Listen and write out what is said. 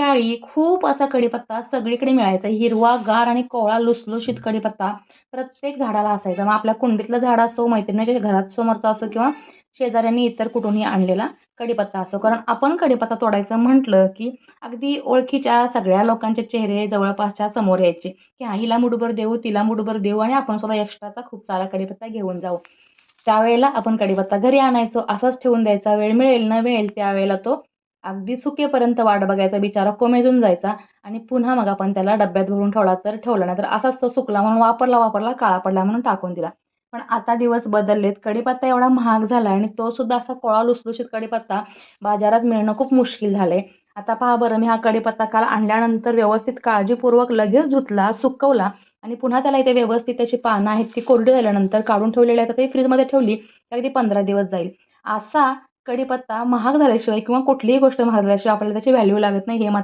काळी खूप असा कढीपत्ता सगळीकडे मिळायचा. हिरवा, गार आणि कोवळा लुसलुशीत कढीपत्ता प्रत्येक झाडाला असायचा. मग आपल्या कुंडीतलं झाड असो, मैत्रिणीच्या घरात समोरचा असो किंवा शेजाऱ्यांनी इतर कुठूनही आणलेला कढीपत्ता असो. कारण आपण कढीपत्ता तोडायचं म्हटलं, की अगदी ओळखीच्या सगळ्या लोकांचे चेहरे जवळपासच्या समोर यायचे, की हां, हिला मुठभर देऊ, तिला मुठभर देऊ आणि आपण सुद्धा एक्स्ट्राचा खूप सारा कढीपत्ता घेऊन जाऊ. त्यावेळेला आपण कढीपत्ता घरी आणायचो, असाच ठेवून द्यायचा. वेळ मिळेल न मिळेल त्यावेळेला तो अगदी सुकेपर्यंत वाट बघायचा, बिचारा कोमेजून जायचा आणि पुन्हा मग आपण त्याला डब्यात भरून ठेवला तर ठेवला, नाहीतर असाच तो सुकला म्हणून वापरला, काळा पडला म्हणून टाकून दिला. पण आता दिवस बदललेत. कढीपत्ता एवढा महाग झाला आणि तो सुद्धा असा कोळा लुसलुशीत कढीपत्ता बाजारात मिळणं खूप मुश्किल झालंय. आता पहा बरं, मी हा कढीपत्ता काल आणल्यानंतर व्यवस्थित काळजीपूर्वक लगेच धुतला, सुकवला आणि पुन्हा त्याला इथे व्यवस्थित त्याची पानं आहेत ती कोरडी झाल्यानंतर काढून ठेवलेली आहेत. आता ती फ्रीजमध्ये ठेवली की अगदी 15 दिवस जाईल. असा कढीपत्ता महाग झाल्याशिवाय किंवा कुठलीही गोष्ट महाग झाल्याशिवाय आपल्याला त्याची व्हॅल्यू लागत नाही, हे मात्र